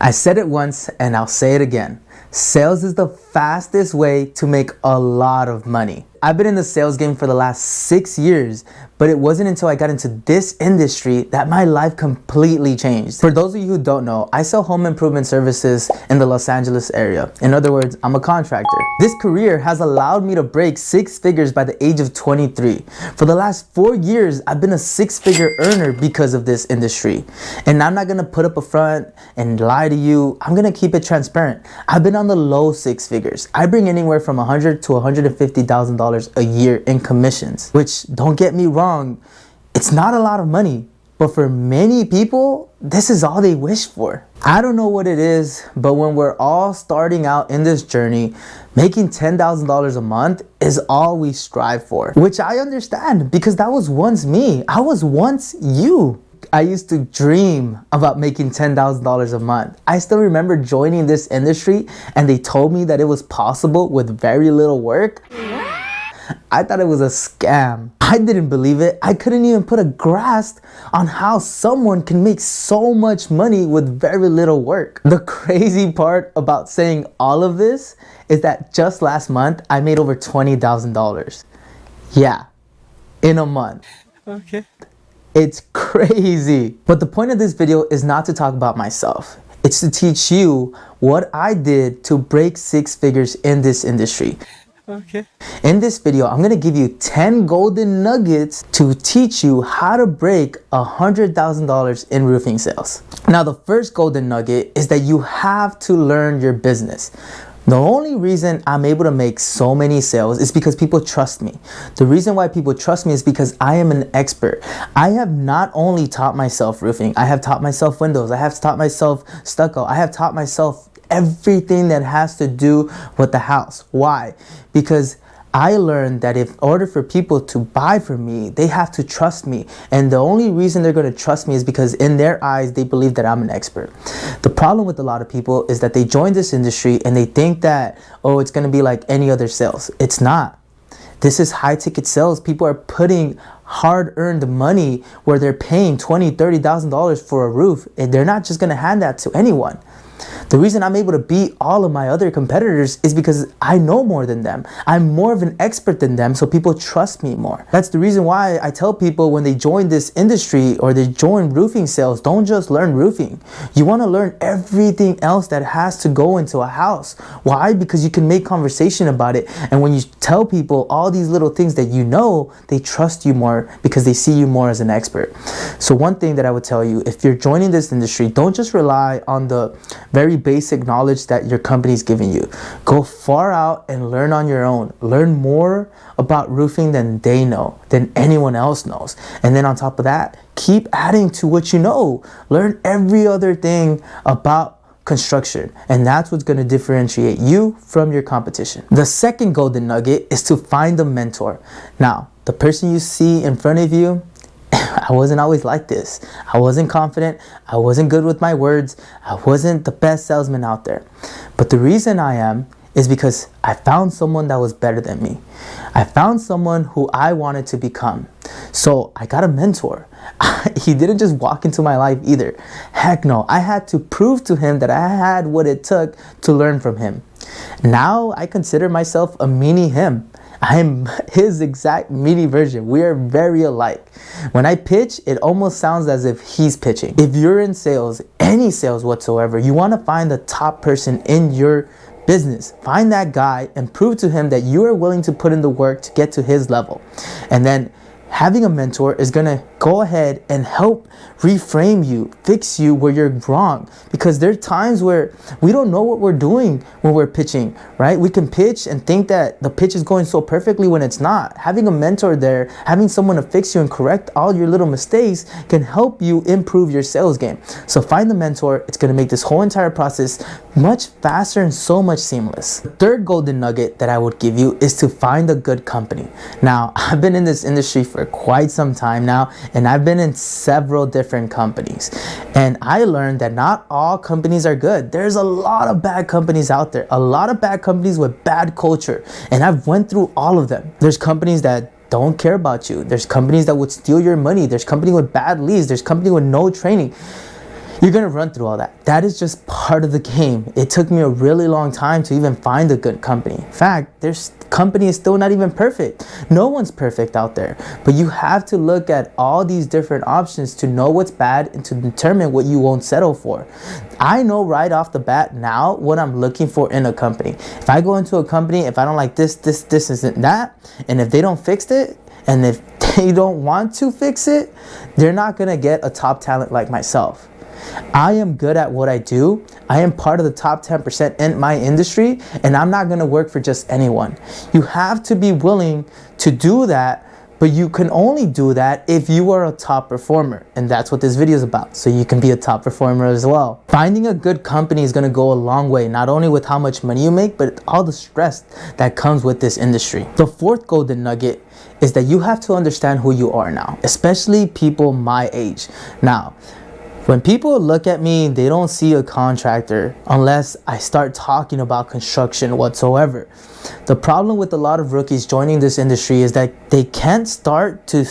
I said it once and I'll say it again. Sales is the fastest way to make a lot of money. I've been in the sales game for the last 6 years, but it wasn't until I got into this industry that my life completely changed. For those of you who don't know, I sell home improvement services in the Los Angeles area. In other words, I'm a contractor. This career has allowed me to break 6 figures by the age of 23. For the last 4 years, I've been a 6-figure earner because of this industry. And I'm not gonna put up a front and lie to you. I'm gonna keep it transparent. I've been on the low 6 figures. I bring anywhere from $100,000 to $150,000 a year in commissions, which, don't get me wrong, it's not a lot of money, but for many people, this is all they wish for. I don't know what it is, but when we're all starting out in this journey, making $10,000 a month is all we strive for, which I understand because that was once me. I was once you. I used to dream about making $10,000 a month. I still remember joining this industry and they told me that it was possible with very little work. I thought it was a scam. I didn't believe it. I couldn't even put a grasp on how someone can make so much money with very little work. The crazy part about saying all of this is that just last month, I made over $20,000. Yeah, in a month. Okay. It's crazy. But the point of this video is not to talk about myself. It's to teach you what I did to break 6 figures in this industry. Okay. In this video, I'm gonna give you 10 golden nuggets to teach you how to break $100,000 in roofing sales. Now, the first golden nugget is that you have to learn your business. The only reason I'm able to make so many sales is because people trust me. The reason why people trust me is because I am an expert. I have not only taught myself roofing, I have taught myself windows, I have taught myself stucco, I have taught myself everything that has to do with the house. Why? Because I learned that in order for people to buy from me, they have to trust me. And the only reason they're going to trust me is because in their eyes, they believe that I'm an expert. The problem with a lot of people is that they join this industry and they think that, oh, it's going to be like any other sales. It's not. This is high ticket sales. People are putting hard earned money where they're paying $20,000, $30,000 for a roof. And they're not just going to hand that to anyone. The reason I'm able to beat all of my other competitors is because I know more than them. I'm more of an expert than them, so people trust me more. That's the reason why I tell people when they join this industry or they join roofing sales, don't just learn roofing. You want to learn everything else that has to go into a house. Why? Because you can make conversation about it. And when you tell people all these little things that you know, they trust you more because they see you more as an expert. So one thing that I would tell you, if you're joining this industry, don't just rely on the very basic knowledge that your company's giving you. Go far out and learn on your own. Learn more about roofing than they know, than anyone else knows. And then on top of that, keep adding to what you know. Learn every other thing about construction, and that's what's going to differentiate you from your competition. The second golden nugget is to find a mentor. Now, the person you see in front of you, I wasn't always like this. I wasn't confident. I wasn't good with my words. I wasn't the best salesman out there. But the reason I am is because I found someone that was better than me. I found someone who I wanted to become. So I got a mentor. He didn't just walk into my life either. Heck no. I had to prove to him that I had what it took to learn from him. Now I consider myself a mini him. I'm his exact mini version. We are very alike. When I pitch, it almost sounds as if he's pitching. If you're in sales, any sales whatsoever, you want to find the top person in your business. Find that guy and prove to him that you are willing to put in the work to get to his level. And then having a mentor is going to go ahead and help reframe you, fix you where you're wrong. Because there are times where we don't know what we're doing when we're pitching, right? We can pitch and think that the pitch is going so perfectly when it's not. Having a mentor there, having someone to fix you and correct all your little mistakes can help you improve your sales game. So find the mentor. It's going to make this whole entire process much faster and so much seamless. The third golden nugget that I would give you is to find a good company. Now, I've been in this industry for quite some time now, and I've been in several different companies, and I learned that not all companies are good. There's a lot of bad companies out there, a lot of bad companies with bad culture, and I've went through all of them. There's companies that don't care about you. There's companies that would steal your money. There's companies with bad leads. There's companies with no training. You're gonna run through all that. That is just part of the game. It took me a really long time to even find a good company. In fact, there's company is still not even perfect. No one's perfect out there. But you have to look at all these different options to know what's bad and to determine what you won't settle for. I know right off the bat now what I'm looking for in a company. If I go into a company, if I don't like this isn't that, and if they don't fix it, and if they don't want to fix it, they're not gonna get a top talent like myself. I am good at what I do. I am part of the top 10% in my industry, and I'm not gonna work for just anyone. You have to be willing to do that, but you can only do that if you are a top performer, and that's what this video is about, so you can be a top performer as well. Finding a good company is gonna go a long way, not only with how much money you make, but all the stress that comes with this industry. The fourth golden nugget is that you have to understand who you are now, especially people my age. Now, when people look at me, they don't see a contractor unless I start talking about construction whatsoever. The problem with a lot of rookies joining this industry is that they can't start to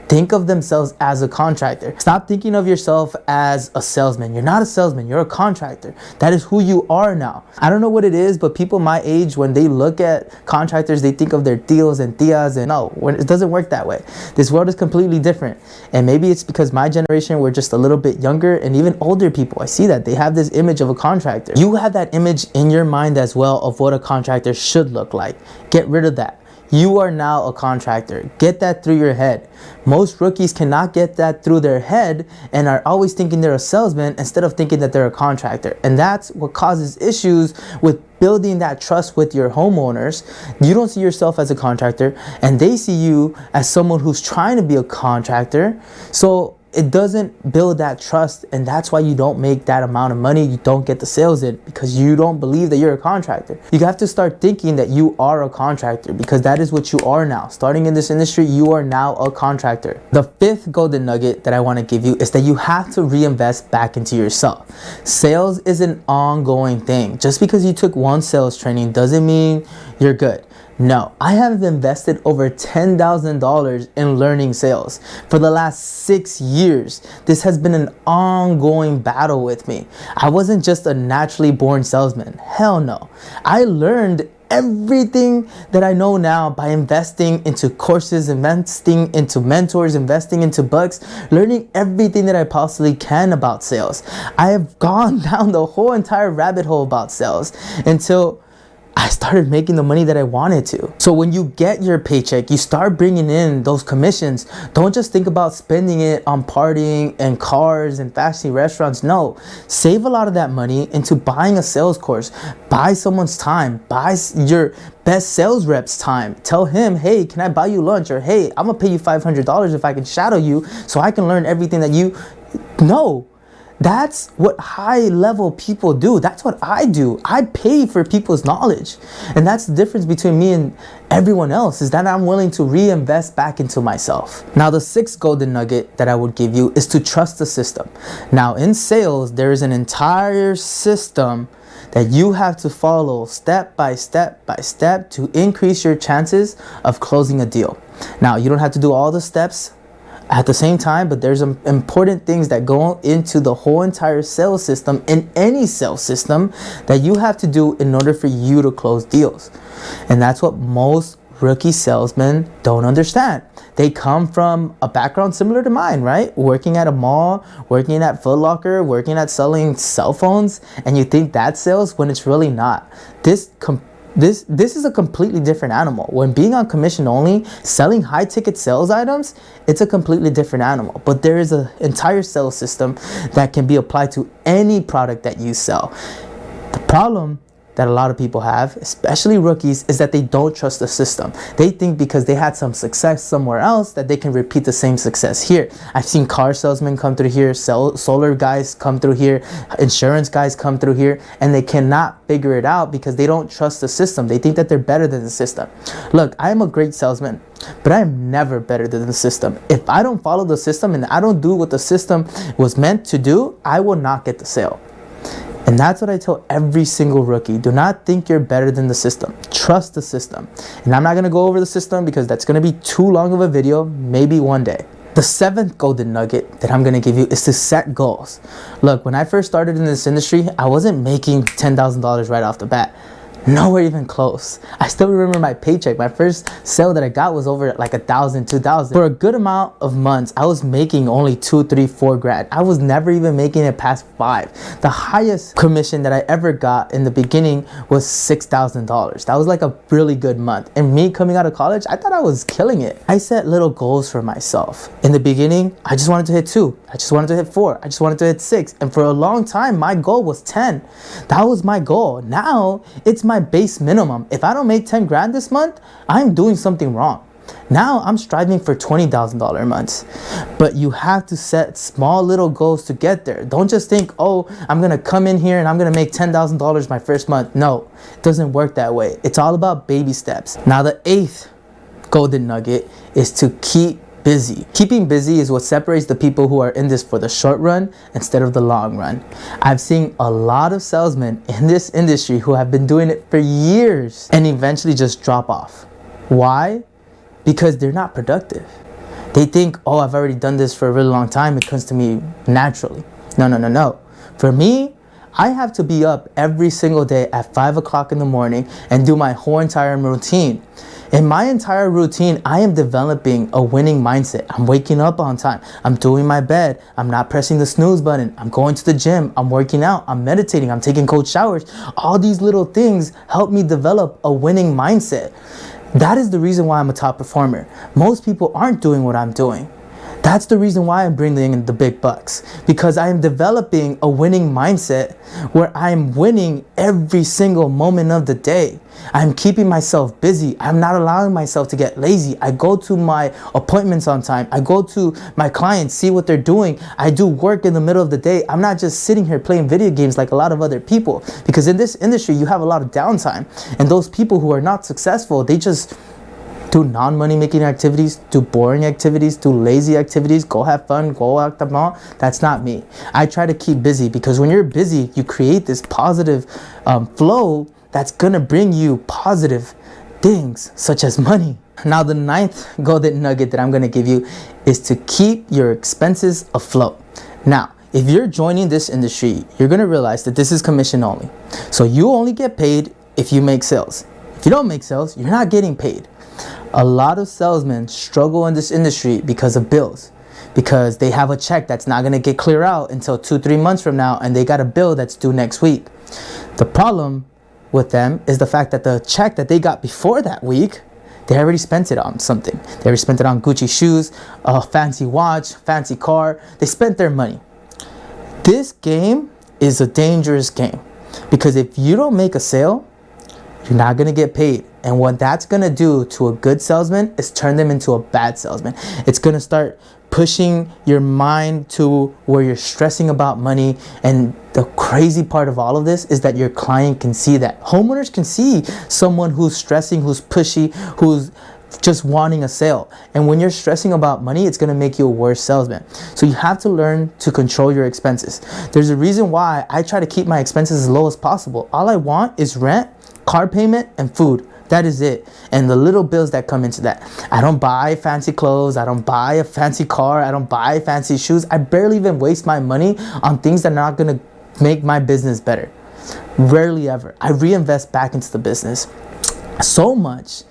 think of themselves as a contractor. Stop thinking of yourself as a salesman. You're not a salesman, you're a contractor. That is who you are now. I don't know what it is, but people my age, when they look at contractors, they think of their tios and tias, and no, it doesn't work that way. This world is completely different. And maybe it's because my generation, we're just a little bit younger, and even older people, I see that they have this image of a contractor. You have that image in your mind as well of what a contractor should look like. Get rid of that. You are now a contractor. Get that through your head. Most rookies cannot get that through their head and are always thinking they're a salesman instead of thinking that they're a contractor. And that's what causes issues with building that trust with your homeowners. You don't see yourself as a contractor, and they see you as someone who's trying to be a contractor. So it doesn't build that trust, and that's why you don't make that amount of money. You don't get the sales in because you don't believe that you're a contractor. You have to start thinking that you are a contractor, because that is what you are now. Starting in this industry, you are now a contractor. The fifth golden nugget that I want to give you is that you have to reinvest back into yourself. Sales is an ongoing thing. Just because you took one sales training doesn't mean you're good. No, I have invested over $10,000 in learning sales for the last 6 years. This has been an ongoing battle with me. I wasn't just a naturally born salesman. Hell no. I learned everything that I know now by investing into courses, investing into mentors, investing into books, learning everything that I possibly can about sales. I have gone down the whole entire rabbit hole about sales until I started making the money that I wanted to. So when you get your paycheck, you start bringing in those commissions. Don't just think about spending it on partying and cars and fancy restaurants. No, save a lot of that money into buying a sales course. Buy someone's time. Buy your best sales rep's time. Tell him, hey, can I buy you lunch? Or hey, I'm gonna pay you $500 if I can shadow you so I can learn everything that you know. That's what high level people do. That's what I do. I pay for people's knowledge. And that's the difference between me and everyone else, is that I'm willing to reinvest back into myself. Now, the sixth golden nugget that I would give you is to trust the system. Now, in sales, there is an entire system that you have to follow step by step by step to increase your chances of closing a deal. Now, you don't have to do all the steps at the same time, but there's important things that go into the whole entire sales system, in any sales system, that you have to do in order for you to close deals. And that's what most rookie salesmen don't understand. They come from a background similar to mine, right? Working at a mall, working at Foot Locker, working at selling cell phones, and you think that's sales when it's really not. This is a completely different animal. When being on commission only, selling high ticket sales items, it's a completely different animal. But there is an entire sales system that can be applied to any product that you sell. The problem that a lot of people have, especially rookies, is that they don't trust the system. They think because they had some success somewhere else that they can repeat the same success here. I've seen car salesmen come through here, solar guys come through here, insurance guys come through here, and they cannot figure it out because they don't trust the system. They think that they're better than the system. Look, I am a great salesman, but I am never better than the system. If I don't follow the system and I don't do what the system was meant to do, I will not get the sale. And that's what I tell every single rookie. Do not think you're better than the system. Trust the system. And I'm not going to go over the system because that's going to be too long of a video, maybe one day. The seventh golden nugget that I'm going to give you is to set goals. Look, when I first started in this industry, I wasn't making $10,000 right off the bat. Nowhere even close. I still remember my paycheck. My first sale that I got was over like $1,000, $2,000. For a good amount of months, I was making only $2, $3, $4 grand. I was never even making it past $5. The highest commission that I ever got in the beginning was $6,000. That was like a really good month. And me coming out of college, I thought I was killing it. I set little goals for myself. In the beginning, I just wanted to hit 2. I just wanted to hit 4. I just wanted to hit 6. And for a long time, my goal was 10. That was my goal. Now, it's my base minimum. If I don't make 10 grand this month, I'm doing something wrong. Now I'm striving for $20,000 months. But you have to set small little goals to get there. Don't just think, oh, I'm gonna come in here and I'm gonna make $10,000 my first month. No, it doesn't work that way. It's all about baby steps. Now the 8th golden nugget is to keep busy. Keeping busy is what separates the people who are in this for the short run instead of the long run. I've seen a lot of salesmen in this industry who have been doing it for years and eventually just drop off. Why? Because they're not productive. They think, oh, I've already done this for a really long time. It comes to me naturally. No. For me, I have to be up every single day at 5 o'clock in the morning and do my whole entire routine. In my entire routine, I am developing a winning mindset. I'm waking up on time. I'm doing my bed. I'm not pressing the snooze button. I'm going to the gym. I'm working out. I'm meditating. I'm taking cold showers. All these little things help me develop a winning mindset. That is the reason why I'm a top performer. Most people aren't doing what I'm doing. That's the reason why I'm bringing in the big bucks, because I am developing a winning mindset where I'm winning every single moment of the day. I'm keeping myself busy. I'm not allowing myself to get lazy. I go to my appointments on time. I go to my clients, see what they're doing. I do work in the middle of the day. I'm not just sitting here playing video games like a lot of other people, because in this industry, you have a lot of downtime. And those people who are not successful, they just do non-money making activities, do boring activities, do lazy activities, go have fun, go out the mall. That's not me. I try to keep busy, because when you're busy, you create this positive flow that's gonna bring you positive things such as money. Now the 9th golden nugget that I'm gonna give you is to keep your expenses afloat. Now, if you're joining this industry, you're gonna realize that this is commission only. So you only get paid if you make sales. If you don't make sales, you're not getting paid. A lot of salesmen struggle in this industry because of bills, because they have a check that's not going to get clear out until 2-3 months from now, and they got a bill that's due next week. The problem with them is the fact that the check that they got before that week, they already spent it on something. They already spent it on Gucci shoes, a fancy watch, fancy car. They spent their money. This game is a dangerous game, because if you don't make a sale, you're not going to get paid. And what that's going to do to a good salesman is turn them into a bad salesman. It's going to start pushing your mind to where you're stressing about money. And the crazy part of all of this is that your client can see that. Homeowners can see someone who's stressing, who's pushy, who's just wanting a sale. And when you're stressing about money, it's going to make you a worse salesman. So you have to learn to control your expenses. There's a reason why I try to keep my expenses as low as possible. All I want is rent, car payment, and food. That is it. And the little bills that come into that. I don't buy fancy clothes. I don't buy a fancy car. I don't buy fancy shoes. I barely even waste my money on things that are not going to make my business better. Rarely ever. I reinvest back into the business. So much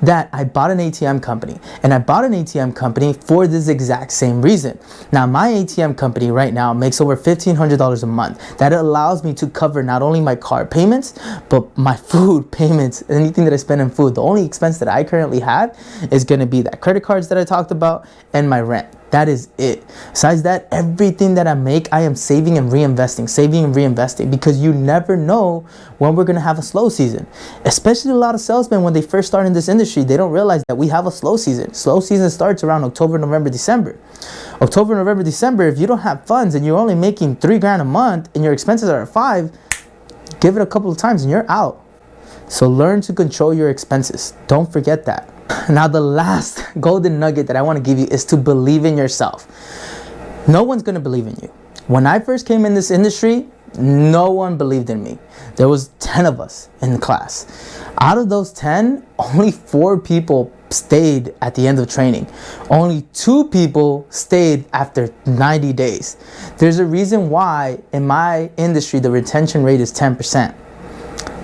that I bought an ATM company, and I bought an ATM company for this exact same reason. Now my ATM company right now makes over $1,500 a month. That allows me to cover not only my car payments, but my food payments, anything that I spend on food. The only expense that I currently have is going to be that credit cards that I talked about and my rent. That is it. Besides that, everything that I make, I am saving and reinvesting, because you never know when we're going to have a slow season. Especially a lot of salesmen, when they first start in this industry, they don't realize that we have a slow season. Slow season starts around October, November, December. October, November, December, if you don't have funds and you're only making $3,000 a month and your expenses are at $5,000, give it a couple of times and you're out. So learn to control your expenses. Don't forget that. Now the last golden nugget that I want to give you is to believe in yourself. No one's going to believe in you. When I first came in this industry, no one believed in me. There was 10 of us in the class. Out of those 10, only 4 people stayed at the end of training. Only 2 people stayed after 90 days. There's a reason why in my industry the retention rate is 10%.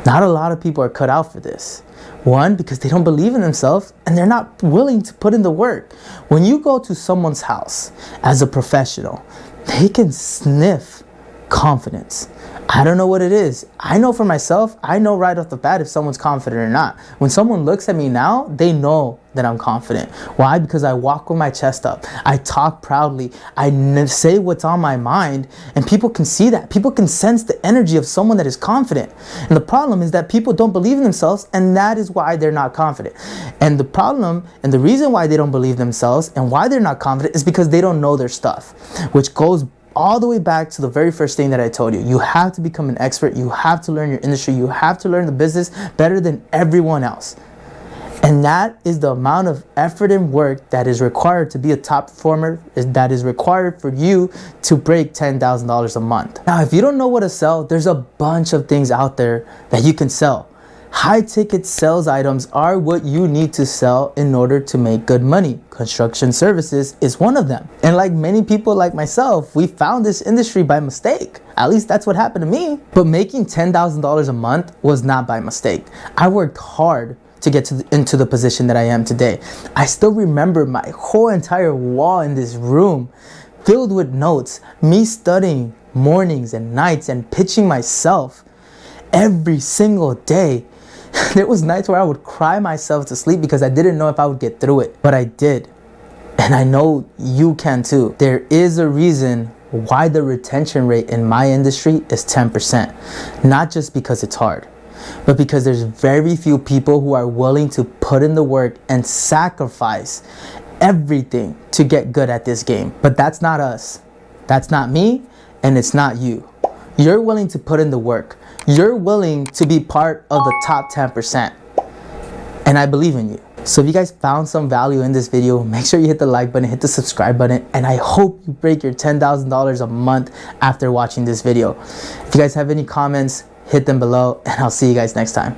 Not a lot of people are cut out for this. One, because they don't believe in themselves and they're not willing to put in the work. When you go to someone's house as a professional, they can sniff confidence. I don't know what it is. I know for myself, I know right off the bat if someone's confident or not. When someone looks at me now, they know that I'm confident. Why? Because I walk with my chest up. I talk proudly. I say what's on my mind, and people can see that. People can sense the energy of someone that is confident. And the problem is that people don't believe in themselves, and that is why they're not confident. And the problem and the reason why they don't believe themselves and why they're not confident is because they don't know their stuff, which goes all the way back to the very first thing that I told you. You have to become an expert. You have to learn your industry. You have to learn the business better than everyone else. And that is the amount of effort and work that is required to be a top performer, that is required for you to break $10,000 a month. Now, if you don't know what to sell, there's a bunch of things out there that you can sell. High ticket sales items are what you need to sell in order to make good money. Construction services is one of them. And like many people like myself, we found this industry by mistake. At least that's what happened to me. But making $10,000 a month was not by mistake. I worked hard to get into the position that I am today. I still remember my whole entire wall in this room filled with notes, me studying mornings and nights and pitching myself every single day. There was nights where I would cry myself to sleep because I didn't know if I would get through it, but I did. And I know you can too. There is a reason why the retention rate in my industry is 10%. Not just because it's hard, but because there's very few people who are willing to put in the work and sacrifice everything to get good at this game. But that's not us. That's not me, and it's not you. You're willing to put in the work. You're willing to be part of the top 10%. And I believe in you. So if you guys found some value in this video, make sure you hit the like button, hit the subscribe button, and I hope you break your $10,000 a month after watching this video. If you guys have any comments, hit them below, and I'll see you guys next time.